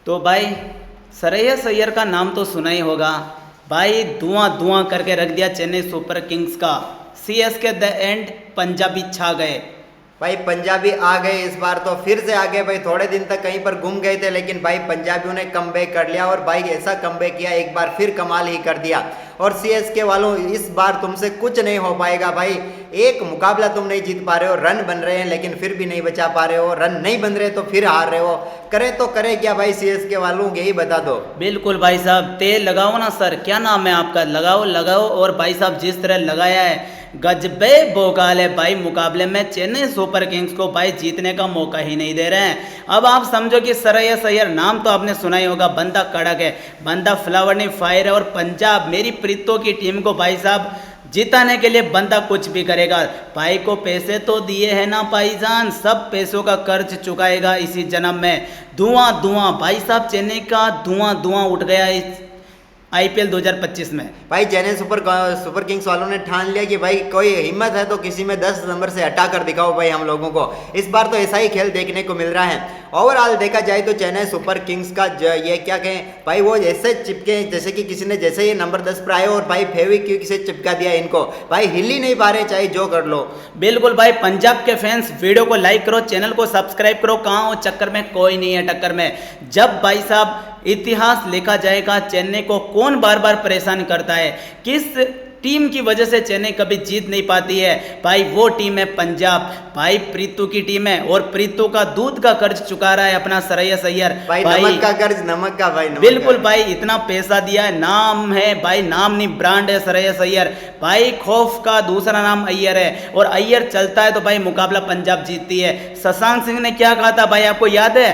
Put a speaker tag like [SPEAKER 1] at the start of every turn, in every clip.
[SPEAKER 1] तो भाई श्रेयस अय्यर का नाम तो सुना ही होगा भाई। धुआं धुआं करके रख दिया चेन्नई सुपर किंग्स का। सीएसके द एंड पंजाबी छा गए।
[SPEAKER 2] भाई पंजाबी आ गए इस बार तो फिर से आ गए भाई। थोड़े दिन तक कहीं पर गुम गए थे लेकिन भाई पंजाबियों ने कमबैक कर लिया और भाई ऐसा कमबैक किया, एक बार फिर कमाल ही कर दिया। और सीएसके वालों इस बार तुमसे कुछ नहीं हो पाएगा भाई। एक मुकाबला तुम नहीं जीत पा रहे हो, रन बन रहे हैं लेकिन फिर भी नहीं बचा पा रहे हो, रन नहीं बन रहे तो फिर हार रहे हो। करे तो करे क्या भाई सीएसके वालों, यही बता दो।
[SPEAKER 1] बिल्कुल भाई साहब, तेल लगाओ ना सर, क्या नाम है आपका, लगाओ लगाओ। और भाई साहब जिस तरह लगाया है गजबे बोकाल है भाई। मुकाबले में चेन्नई सुपर किंग्स को भाई जीतने का मौका ही नहीं दे रहे हैं। अब आप समझो कि श्रेयस अय्यर नाम तो आपने सुना ही होगा, बंदा कड़क है, बंदा फ्लावर नहीं फायर है। और पंजाब मेरी प्रीतों की टीम को भाई साहब जिताने के लिए बंदा कुछ भी करेगा। भाई को पैसे तो दिए हैं ना भाईजान, सब पैसों का कर्ज चुकाएगा इसी जन्म में। धुआं धुआं भाई साहब, चेन्नई का धुआं धुआं उठ गया इस आईपीएल 2025 में।
[SPEAKER 2] भाई चेन्नई सुपर किंग्स वालों ने ठान लिया कि भाई कोई हिम्मत है तो किसी में 10 नंबर से हटा कर दिखाओ भाई हम लोगों को। इस बार तो ऐसा ही खेल देखने को मिल रहा है। ओवरऑल देखा जाए तो चेन्नई सुपर किंग्स का ये क्या कहें भाई, वो ऐसे चिपके जैसे कि किसी ने जैसे ये नंबर 10 पर आए और भाई फेविक्विक से चिपका दिया इनको। भाई हिल ही नहीं पा रहे चाहे जो कर लो।
[SPEAKER 1] बिल्कुल भाई, पंजाब के फैंस वीडियो को लाइक करो, चैनल को सब्सक्राइब करो। कहाँ हो चक्कर में, कोई नहीं है टक्कर में। जब भाई साहब इतिहास लिखा जाएगा चेन्नई को कौन बार बार परेशान करता है, किस टीम की वजह से चेन्नई कभी जीत नहीं पाती है, भाई वो टीम है पंजाब। भाई प्रीतू की टीम है और प्रीतू का दूध का कर्ज चुका रहा है अपना श्रेयस अय्यर।
[SPEAKER 2] भाई नमक का कर्ज, नमक का भाई, नमक
[SPEAKER 1] बिल्कुल भाई, इतना पैसा दिया है, नाम है भाई, नाम नहीं ब्रांड है श्रेयस अय्यर। भाई खौफ का दूसरा नाम अय्यर है और अय्यर चलता है तो भाई मुकाबला पंजाब जीतती है। शशांक सिंह ने क्या कहा था भाई, आपको याद है,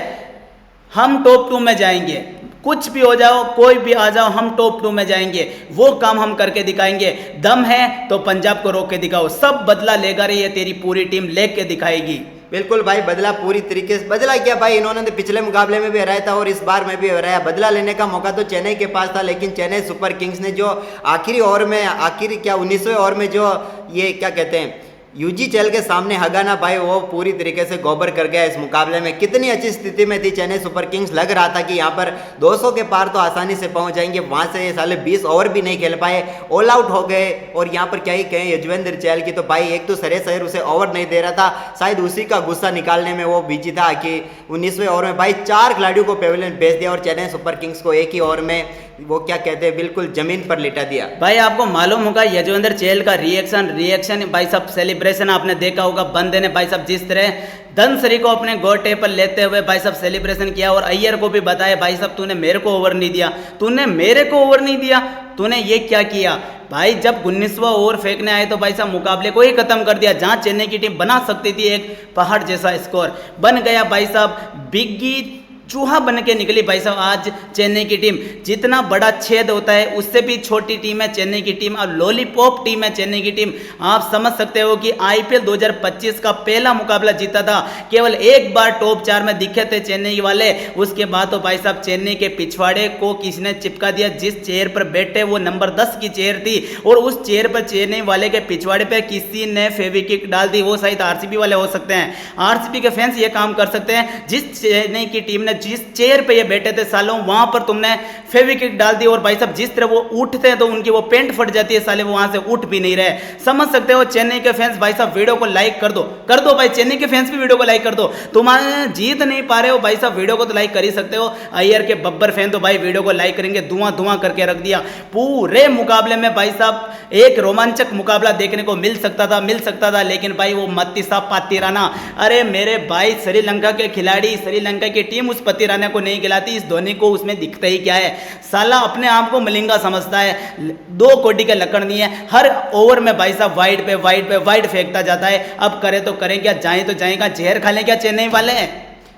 [SPEAKER 1] हम टॉप 2 में जाएंगे, कुछ भी हो जाओ, कोई भी आ जाओ, हम टॉप 2 में जाएंगे, वो काम हम करके दिखाएंगे। दम है तो पंजाब को रोक के दिखाओ, सब बदला लेगा रही है तेरी पूरी टीम, लेके दिखाएगी।
[SPEAKER 2] बिल्कुल भाई, बदला पूरी तरीके से बदला क्या भाई, इन्होंने तो पिछले मुकाबले में भी हराया था और इस बार में भी हराया। बदला लेने का मौका तो चेन्नई के पास था लेकिन चेन्नई सुपर किंग्स ने जो आखिरी ओवर में, आखिरी क्या 19वें ओवर में जो ये क्या कहते हैं यूजीएल के सामने हगाना भाई, वो पूरी तरीके से गोबर कर गया इस मुकाबले में। कितनी अच्छी स्थिति में थी चेन्नई सुपर किंग्स, लग रहा था कि यहाँ पर 200 के पार तो आसानी से पहुंच जाएंगे। वहां से ये साले 20 ओवर भी नहीं खेल पाए, ऑल आउट हो गए। और यहाँ पर क्या ही कहें युजवेंद्र चहल की, तो भाई एक तो श्रेयस अय्यर उसे ओवर नहीं दे रहा था, शायद उसी का गुस्सा निकालने में वो बिजी था कि 19वें ओवर में भाई 4 खिलाड़ियों को पेविलियन भेज दिया और चेन्नई सुपर किंग्स को एक ही ओवर में वो क्या कहते हैं बिल्कुल जमीन पर लिटा दिया।
[SPEAKER 1] भाई आपको मालूम होगा युजवेंद्र चहल का रिएक्शन भाई साहब, सेलिब्रेशन आपने देखा होगा। बंदे ने भाई साहब जिस तरह धनसरी को अपने गोटे पर लेते हुए भाई साहब सेलिब्रेशन किया और अय्यर को भी बताया भाई साहब तूने मेरे को ओवर नहीं दिया, तूने मेरे को ओवर नहीं दिया, तूने ये क्या किया। भाई जब 19वां ओवर फेंकने आए तो भाई साहब मुकाबले को ही खत्म कर दिया। जहां चेन्नई की टीम बना सकती थी एक पहाड़ जैसा स्कोर, बन गया भाई साहब बिग्गी चूहा बन के निकली भाई साहब आज चेन्नई की टीम। जितना बड़ा छेद होता है उससे भी छोटी टीम है चेन्नई की टीम, और लॉलीपॉप टीम है चेन्नई की टीम। आप समझ सकते हो कि आईपीएल 2025 का पहला मुकाबला जीता था, केवल एक बार टॉप 4 में दिखे थे चेन्नई वाले, उसके बाद तो भाई साहब चेन्नई के पिछवाड़े को किसी ने चिपका दिया। जिस चेयर पर बैठे वो नंबर 10 की चेयर थी और उस चेयर पर चेन्नई वाले के पिछवाड़े पर किसी ने फेविक्विक डाल दी। वो शायद आरसीबी वाले हो सकते हैं, आरसीबी के फैंस ये काम कर सकते हैं। जिस चेन्नई की टीम ने जिस चेयर पे ये बैठे थे सालों, वहां पर तुमने फेविक्विक डाल दी और भाई साहब जिस तरह वो उठते हैं तो उनकी वो पेंट फट जाती है साले, वो वहां से उठ भी नहीं रहे। समझ सकते हो चेन्नई के फैंस भाई साहब, वीडियो को लाइक कर दो भाई, चेन्नई के फैंस भी वीडियो को लाइक कर दो। तुम्हारे जीत नहीं पा रहे हो भाई साहब, वीडियो को तो लाइक कर ही सकते हो। अय्यर के बब्बर फैन तो भाई वीडियो को लाइक करेंगे, धुआं धुआं करके रख दिया। पूरे मुकाबले में भाई साहब एक रोमांचक मुकाबला देखने को मिल सकता था लेकिन भाई वो मत्तीसा पातिराना, अरे मेरे भाई श्रीलंका के खिलाड़ी, श्रीलंका की टीम उस पतिराना को नहीं खिलाती। इस धोनी को उसमें दिखता ही क्या है, साला अपने आप को मलिंगा समझता है, 2 कोटी के लकड़ नहीं है। हर ओवर में भाई साहब वाइड फेंकता जाता है। अब करे तो करें क्या, जाए तो जाएगा, जहर खा लें क्या चेन्नई वाले।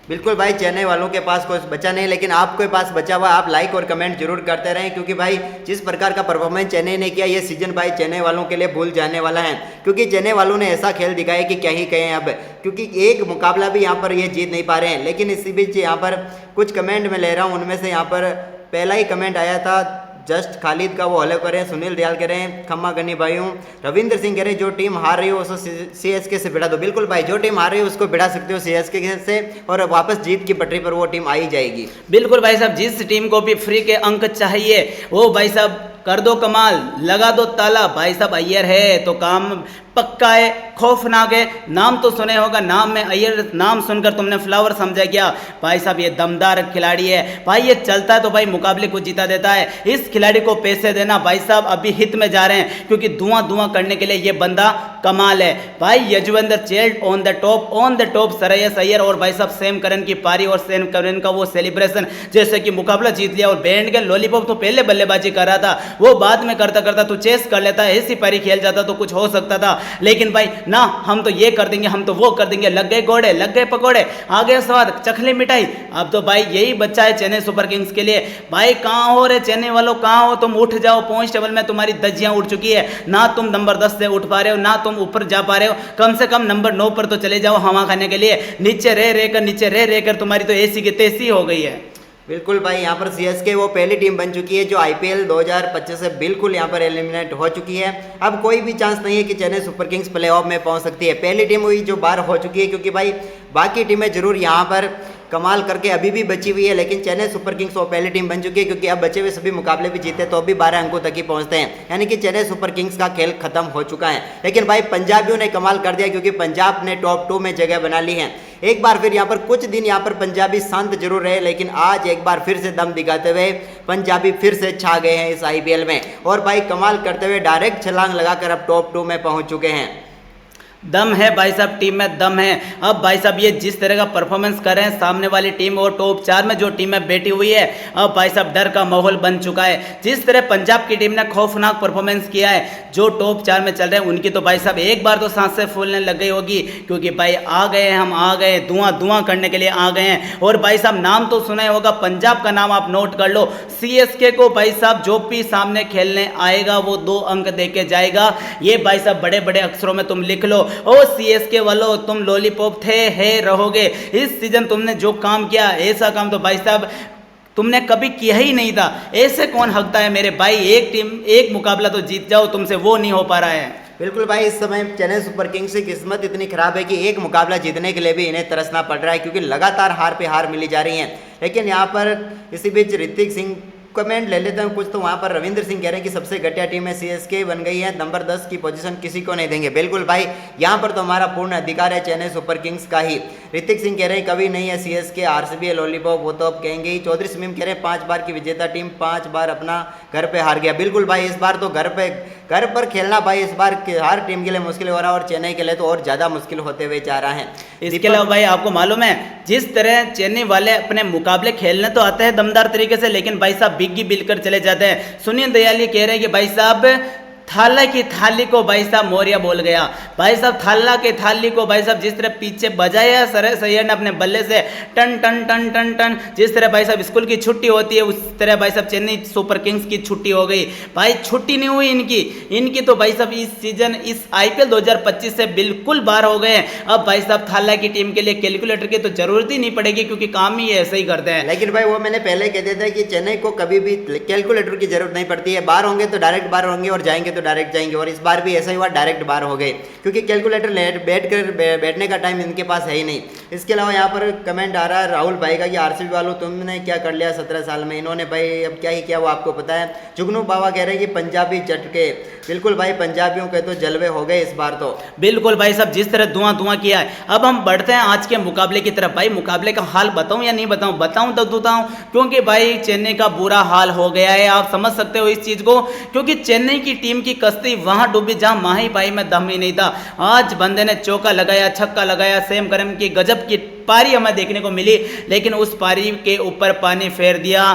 [SPEAKER 2] बिल्कुल भाई, चेन्नई वालों के पास कुछ बचा नहीं लेकिन आपके पास बचा हुआ, आप लाइक और कमेंट जरूर करते रहें क्योंकि भाई जिस प्रकार का परफॉर्मेंस चेन्नई ने किया ये सीजन भाई चेन्नई वालों के लिए भूल जाने वाला है। क्योंकि चेन्नई वालों ने ऐसा खेल दिखाया कि क्या ही कहें अब, क्योंकि एक मुकाबला भी यहाँ पर ये जीत नहीं पा रहे हैं। लेकिन इसी बीच यहाँ पर कुछ कमेंट में ले रहा हूँ, उनमें से यहाँ पर पहला ही कमेंट आया था जस्ट खालिद का वो हॉलो करें, सुनील दयाल कह रहे हैं खम्मा गनी भाई हूँ, रविंद्र सिंह कह रहे हैं जो टीम हार रही हो उसको सीएसके से भिड़ा दो। बिल्कुल भाई, जो टीम हार रही है उसको भिड़ा सकते हो सीएसके से और वापस जीत की पटरी पर वो टीम आई जाएगी।
[SPEAKER 1] बिल्कुल भाई साहब, जिस टीम को भी फ्री के अंक चाहिए वो भाई साहब कर दो कमाल, लगा दो ताला। भाई साहब अय्यर है तो काम पक्का है, खौफनाक है। नाम तो सुने होगा, नाम में अय्यर नाम सुनकर तुमने फ्लावर समझा क्या? भाई साहब ये दमदार खिलाड़ी है भाई, ये चलता है तो भाई मुकाबले को जीता देता है। इस खिलाड़ी को पैसे देना भाई साहब अभी हित में जा रहे हैं, क्योंकि धुआं करने के लिए ये बंदा कमाल है भाई। Yuzvendra Chahal on the top Shreyas Iyer और भाई साहब सैम करन की पारी और सैम करन का वो सेलिब्रेशन, जैसे कि मुकाबला जीत लिया और बैंड के लॉलीपॉप तो पहले बल्लेबाजी कर रहा था, वो बाद में करता करता तू चेस कर लेता, ऐसी पारी खेल जाता तो कुछ हो सकता था। लेकिन भाई ना, हम तो ये कर देंगे, हम तो वो कर देंगे, लग गए घोड़े लग गए पकोड़े, आ गया स्वाद चखले मिठाई। अब तो भाई यही बच्चा है चेन्नई सुपर किंग्स के लिए। भाई कहाँ हो रे चेन्नई वालों, कहाँ हो तुम? उठ जाओ, पॉइंट टेबल में तुम्हारी धज्जियां उड़ चुकी है ना, तुम नंबर 10 से उठ पा रहे हो ना तुम ऊपर जा पा रहे हो। कम से कम नंबर 9 पर तो चले जाओ हवा खाने के लिए। नीचे रह कर तुम्हारी तो ऐसी की तैसी हो गई है।
[SPEAKER 2] बिल्कुल भाई, यहाँ पर सीएसके वो पहली टीम बन चुकी है जो आईपीएल 2025 से बिल्कुल यहाँ पर एलिमिनेट हो चुकी है। अब कोई भी चांस नहीं है कि चेन्नई सुपर किंग्स प्लेऑफ में पहुँच सकती है। पहली टीम हुई जो बाहर हो चुकी है, क्योंकि भाई बाकी टीमें जरूर यहाँ पर कमाल करके अभी भी बची हुई है, लेकिन चेन्नई सुपर किंग्स वो पहली टीम बन चुकी है, क्योंकि अब बचे हुए सभी मुकाबले भी जीते तो अभी 12 अंकों तक ही पहुंचते हैं, यानी कि चेन्नई सुपर किंग्स का खेल खत्म हो चुका है। लेकिन भाई पंजाबियों ने कमाल कर दिया, क्योंकि पंजाब ने टॉप 2 में जगह बना ली है। एक बार फिर यहाँ पर कुछ दिन यहाँ पर पंजाबी शांत जरूर रहे, लेकिन आज एक बार फिर से दम दिखाते हुए पंजाबी फिर से छा गए हैं इस आईपीएल में, और भाई कमाल करते हुए डायरेक्ट छलांग लगाकर अब टॉप 2 में पहुंच चुके हैं।
[SPEAKER 1] दम है भाई साहब, टीम में दम है। अब भाई साहब ये जिस तरह का परफॉर्मेंस कर रहे हैं सामने वाली टीम और टॉप 4 में जो टीम में बैठी हुई है, अब भाई साहब डर का माहौल बन चुका है। जिस तरह पंजाब की टीम ने खौफनाक परफॉर्मेंस किया है, जो टॉप 4 में चल रहे हैं उनकी तो भाई साहब एक बार तो सांसें फूलने लग गई होगी, क्योंकि भाई आ गए, हम आ गए, धुआं करने के लिए आ गए हैं। और भाई साहब नाम तो सुना ही होगा, पंजाब का नाम आप नोट कर लो। सीएसके को भाई साहब जो भी सामने खेलने आएगा वो 2 अंक दे के जाएगा, ये भाई साहब बड़े बड़े अक्षरों में तुम लिख लो। ओ सीएसके वालों, तुम लॉलीपॉप थे, है, रहोगे। इस सीजन तुमने जो काम किया, ऐसा काम तो भाई साहब तुमने कभी किया ही नहीं था। ऐसे कौन हकता है मेरे भाई? एक टीम एक मुकाबला तो जीत जाओ, तुमसे वो नहीं हो पा रहा है।
[SPEAKER 2] बिल्कुल भाई, इस समय चेन्नई सुपर किंग्स की किस्मत इतनी खराब है कि एक मुकाबला जीतने के लिए भी इन्हें तरसना पड़ रहा है, क्योंकि लगातार हार पे हार मिली जा रही है। लेकिन यहाँ पर इसी बीच ऋतिक सिंह कमेंट ले लेते हैं कुछ, तो वहाँ पर रविंद्र सिंह कह रहे हैं कि सबसे घटिया टीम है सीएसके बन गई है, नंबर 10 की पोजीशन किसी को नहीं देंगे। बिल्कुल भाई, यहाँ पर तो हमारा पूर्ण अधिकार है चेन्नई सुपर किंग्स का ही। ऋतिक सिंह कह रहे हैं कभी नहीं है सीएसके, आरसीबी लॉलीपॉप वो तो अब कहेंगे ही। चौधरी शमीम कह रहे हैं 5 बार की विजेता टीम 5 बार अपना घर पे हार गया। बिल्कुल भाई, इस बार तो घर पर खेलना भाई इस बार हर टीम के लिए मुश्किल हो रहा है, और चेन्नई के लिए तो और ज़्यादा मुश्किल होते हुए जा रहा है।
[SPEAKER 1] इसके अलावा भाई आपको मालूम है, जिस तरह चेन्नई वाले अपने मुकाबले खेलने तो आते हैं दमदार तरीके से, लेकिन भाई साहब बिग्गी बिल कर चले जाते हैं। सुनील दयाली कह रहे हैं कि भाई साहब थाला की थाली को भाई साहब मौर्य बोल गया। भाई साहब थाला के थाली को भाई साहब जिस तरह पीछे बजाया श्रेयस अय्यर ने अपने बल्ले से टन टन टन टन टन, जिस तरह भाई साहब स्कूल की छुट्टी होती है उस तरह भाई साहब चेन्नई सुपर किंग्स की छुट्टी हो गई। भाई छुट्टी नहीं हुई इनकी तो भाई साहब इस सीजन इस आईपीएल 2025 से बिल्कुल बाहर हो गए हैं। अब भाई साहब थाला की टीम के लिए कैलकुलेटर की तो जरूरत ही नहीं पड़ेगी, क्योंकि काम ही ऐसे ही करते हैं।
[SPEAKER 2] लेकिन भाई वो मैंने पहले कह दिया था कि चेन्नई को कभी भी कैलकुलेटर की जरूरत नहीं पड़ती है। बाहर होंगे तो डायरेक्ट बाहर होंगे और जाएंगे तो डायरेक्ट जाएंगे, और इस बार भी ऐसा ही हुआ, डायरेक्ट बाहर हो गए, क्योंकि कैलकुलेटर बैठने का टाइम इनके पास है ही नहीं। इसके अलावा यहाँ पर कमेंट आ रहा है राहुल भाई का कि आरसीबी वालों तुमने क्या कर लिया 17 साल में। इन्होंने भाई अब क्या ही किया वो आपको पता है। जुगनू बाबा कह रहे हैं कि पंजाबी झटके। बिल्कुल भाई, पंजाबियों के तो जलवे हो गए इस बार तो।
[SPEAKER 1] बिल्कुल भाई साहब, जिस तरह धुआं किया है। अब हम बढ़ते हैं आज के मुकाबले की तरफ। भाई मुकाबले का हाल बताऊं या नहीं बताऊं? बताऊं तो बताऊं, क्योंकि भाई चेन्नई का बुरा हाल हो गया है। आप समझ सकते हो इस चीज को, क्योंकि चेन्नई की टीम की कश्ती वहां डूबी जहां माही भाई में दम ही नहीं था। आज बंदे ने चौका लगाया, छक्का लगाया, सैम करन की गजब की पारी हमें देखने को मिली, लेकिन उस पारी के ऊपर पानी फेर दिया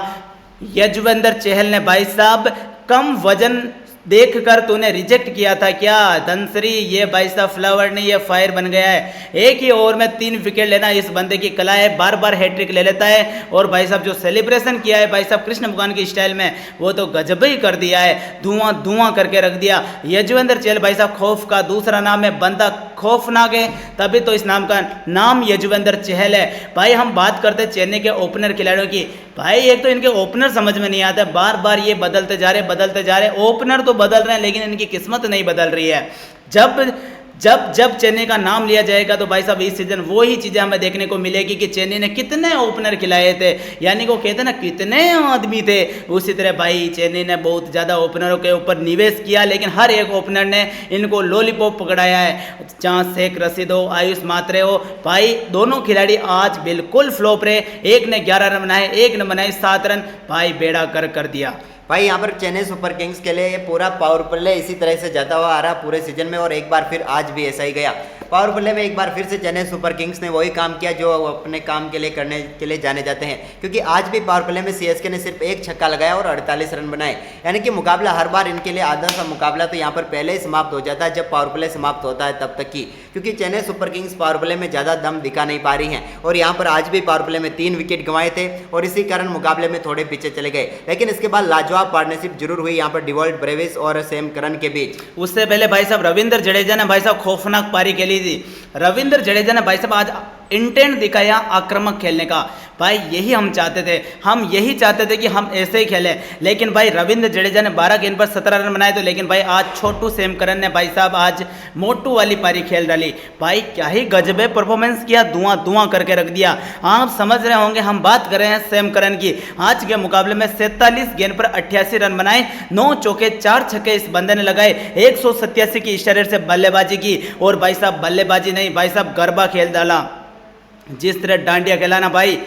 [SPEAKER 1] यजुवेंद्र चहल ने। भाई साहब कम वजन देखकर तूने रिजेक्ट किया था क्या धनश्री? ये भाई साहब फ्लावर नहीं, ये फायर बन गया है। एक ही ओवर में 3 विकेट लेना इस बंदे की कला है, बार बार हैट्रिक ले लेता है। और भाई साहब जो सेलिब्रेशन किया है भाई साहब कृष्ण भगवान की स्टाइल में, वो तो गजब ही कर दिया है, धुआं करके रख दिया। यजुवेंद्र चहल भाई साहब खौफ का दूसरा नाम है, बंदा खौफनाक है, तभी तो इस नाम का नाम यजुवेंद्र चहल है। भाई हम बात करते हैं चेन्नई के ओपनर खिलाड़ियों की। भाई एक तो इनके ओपनर समझ में नहीं आता, बार बार ये बदलते जा रहे, ओपनर तो बदल रहे हैं लेकिन इनकी किस्मत नहीं बदल रही है। जब चेन्नई का नाम लिया जाएगा तो भाई साहब इस सीजन वो ही चीज़ें हमें देखने को मिलेगी कि चेन्नई ने कितने ओपनर खिलाए थे, यानी को कहते हैं ना कितने आदमी थे। उसी तरह भाई चेन्नई ने बहुत ज़्यादा ओपनरों के ऊपर निवेश किया, लेकिन हर एक ओपनर ने इनको लॉलीपॉप पकड़ाया है, चाहे शेख रशीद हो, आयुष मात्रे हो। भाई दोनों खिलाड़ी आज बिल्कुल फ्लॉप रहे। एक ने 11 रन बनाए, एक ने बनाए 7 रन। भाई बेड़ा कर दिया।
[SPEAKER 2] भाई यहाँ पर चेन्नई सुपर किंग्स के लिए ये पूरा पावर प्ले इसी तरह से जाता हुआ आ रहा पूरे सीजन में, और एक बार फिर आज भी ऐसा ही गया। पावर प्ले में एक बार फिर से चेन्नई सुपर किंग्स ने वही काम किया जो अपने काम के लिए करने के लिए जाने जाते हैं, क्योंकि आज भी पावर प्ले में सीएसके ने सिर्फ एक छक्का लगाया और 48 रन बनाए। यानी कि मुकाबला हर बार इनके लिए आधा सा मुकाबला तो यहाँ पर पहले ही समाप्त हो जाता है जब पावर प्ले समाप्त होता है तब तक की, क्योंकि Chennai super Kings power play में ज़्यादा दम दिखा नहीं पा रही हैं। और यहाँ पर आज भी पावर प्ले में 3 विकेट गंवाए थे और इसी कारण मुकाबले में थोड़े पीछे चले गए। लेकिन इसके बाद लाजवाब पार्टनरशिप जरूर हुई यहाँ पर डिवॉल्ट ब्रेविस और सैम करन के बीच।
[SPEAKER 1] उससे पहले भाई साहब रविंद्र जडेजा ने भाई साहब खौफनाक पारी खेली थी। रविंद्र जडेजा ने भाई साहब आज इंटेंट दिखाया आक्रामक खेलने का। भाई यही हम चाहते थे, हम यही चाहते थे कि हम ऐसे ही खेलें। लेकिन भाई रविंद्र जडेजा ने 12 गेंद पर 17 रन बनाए तो, लेकिन भाई आज छोटू सैम करन ने भाई साहब आज मोटू वाली पारी खेल डाली। भाई क्या ही गजबे परफॉर्मेंस किया, धुआं करके रख दिया। आप समझ रहे होंगे हम बात कर रहे हैं सैम करन की। आज के मुकाबले में 47 गेंद पर 88 रन बनाए, 9 चौके 4 छक्के इस बंदे ने लगाए, 187 की स्ट्राइक रेट से बल्लेबाजी की। और भाई साहब बल्लेबाजी नहीं भाई साहब गरबा खेल डाला। जिस तरह डांडिया खेला ना भाई,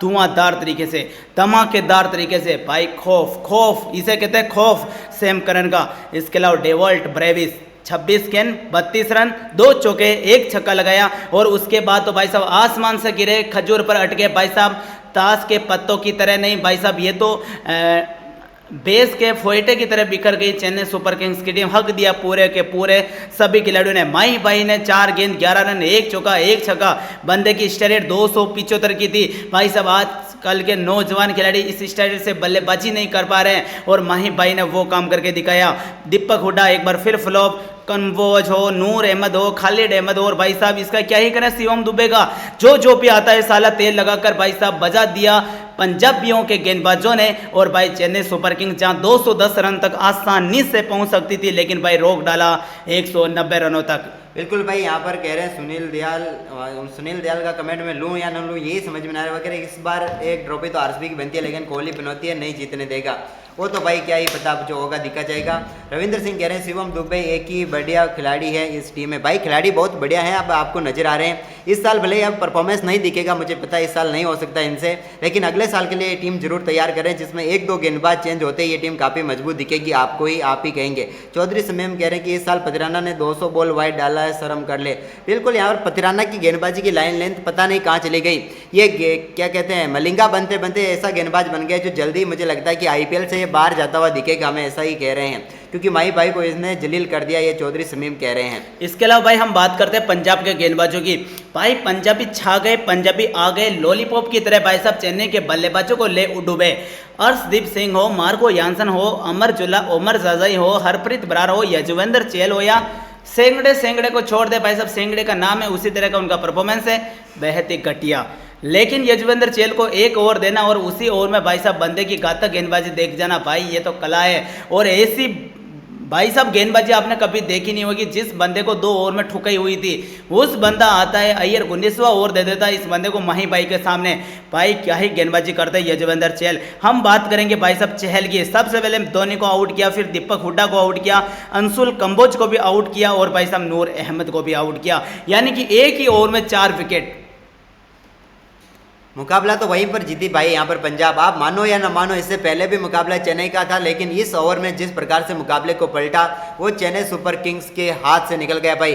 [SPEAKER 1] धुआंधार तरीके से, धमाकेदार तरीके से। भाई खौफ इसे कहते हैं खौफ सैम करन का। इसके अलावा डेवॉल्ट ब्रेविस 26 गेंद 32 रन, 2 चौके 1 छक्का लगाया। और उसके बाद तो भाई साहब आसमान से गिरे, खजूर पर अटके भाई साहब, ताश के पत्तों की तरह नहीं भाई साहब, ये तो बेस के फोइटे की तरह बिखर गई चेन्नई सुपर किंग्स की टीम। हक दिया पूरे के पूरे सभी खिलाड़ियों ने। माही भाई ने 4 गेंद 11 रन, 1 चौका 1 छक्का। बंदे की स्ट्राइक रेट 275 की थी। भाई साहब आज कल के नौजवान खिलाड़ी इस स्ट्राइक रेट से बल्लेबाजी नहीं कर पा रहे हैं, और माही भाई ने वो काम करके दिखाया। दीपक हुड्डा एक बार फिर फ्लॉप, कन्वोज हो, नूर अहमद हो, खालिद अहमद हो, और भाई साहब इसका क्या ही करें, शिवम दुबे का जो भी आता है साला तेल लगाकर भाई साहब बजा दिया पंजाबियों के गेंदबाजों ने। और भाई चेन्नई सुपर किंग्स जहां 210 रन तक आसानी से पहुंच सकती थी, लेकिन भाई रोक डाला 190 रनों तक।
[SPEAKER 2] बिल्कुल भाई यहाँ पर कह रहे हैं सुनील दयाल का कमेंट में लूँ या न लूँ यही समझ में आ रहा है वगैरह। इस बार एक ट्रॉफी तो आरसीबी की बनती है, लेकिन कोहली पनौती है, नहीं जीतने देगा। वो तो भाई क्या ही पता, जो होगा दिखा जाएगा। रविंद्र सिंह कह रहे हैं शिवम दुबे एक ही बढ़िया खिलाड़ी है इस टीम में। भाई खिलाड़ी बहुत बढ़िया है, अब आपको नजर आ रहे हैं। इस साल भले अब परफॉर्मेंस नहीं दिखेगा, मुझे पता है इस साल नहीं हो सकता इनसे, लेकिन अगले साल के लिए ये टीम जरूर तैयार करें, जिसमें 1-2 गेंदबाज चेंज होते ही ये टीम काफ़ी मजबूत दिखेगी। आप ही कहेंगे। चौधरी समीम कह रहे हैं कि इस साल पतिराना ने 200 बॉल वाइड डाला है, शर्म कर ले। बिल्कुल यहाँ पर पतिराना की गेंदबाजी की लाइन लेंथ पता नहीं कहाँ चली गई। ये क्या कहते हैं, मलिंगा बनते बनते ऐसा गेंदबाज बन गया जो जल्दी मुझे लगता है कि आईपीएल से ये बाहर जाता हुआ दिखेगा। हमें ऐसा ही कह रहे हैं, क्योंकि माही भाई को इसने जलील कर दिया, ये चौधरी समीम कह रहे हैं।
[SPEAKER 1] इसके अलावा भाई हम बात करते हैं पंजाब के गेंदबाजों की। भाई पंजाबी छा गए, पंजाबी आ गए लॉलीपॉप की तरह। भाई साहब चेन्नई के बल्लेबाजों को ले डूबे। अर्शदीप सिंह हो, मार्को यानसन हो, अमर जुल्ला, ओमर जाजई हो, हरप्रीत बरार हो, यजुवेंद्र चहल हो या सेंगड़े को छोड़ दे भाई साहब, सेंगड़े का नाम है, उसी तरह का उनका परफॉर्मेंस है, बेहद ही घटिया। लेकिन यजुवेंद्र चहल को एक ओवर देना और उसी ओवर में भाई साहब बंदे की घातक गेंदबाजी देख जाना, भाई ये तो कला है। और ऐसी भाई साहब गेंदबाजी आपने कभी देखी नहीं होगी। जिस बंदे को 2 ओवर में ठुकाई हुई थी, उस बंदा आता है, अय्यर 19वां ओवर दे देता है इस बंदे को माही भाई के सामने। भाई क्या ही गेंदबाजी करते हैं यजुवेंद्र चहल। हम बात करेंगे भाई साहब चहल की। सबसे पहले धोनी को आउट किया, फिर दीपक हुड्डा को आउट किया, अंशुल कंबोज को भी आउट किया, और भाई साहब नूर अहमद को भी आउट किया। यानी कि एक ही ओवर में 4 विकेट।
[SPEAKER 2] मुकाबला तो वहीं पर जीती भाई यहाँ पर पंजाब। आप मानो या ना मानो, इससे पहले भी मुकाबला चेन्नई का था, लेकिन इस ओवर में जिस प्रकार से मुकाबले को पलटा वो चेन्नई सुपर किंग्स के हाथ से निकल गया भाई।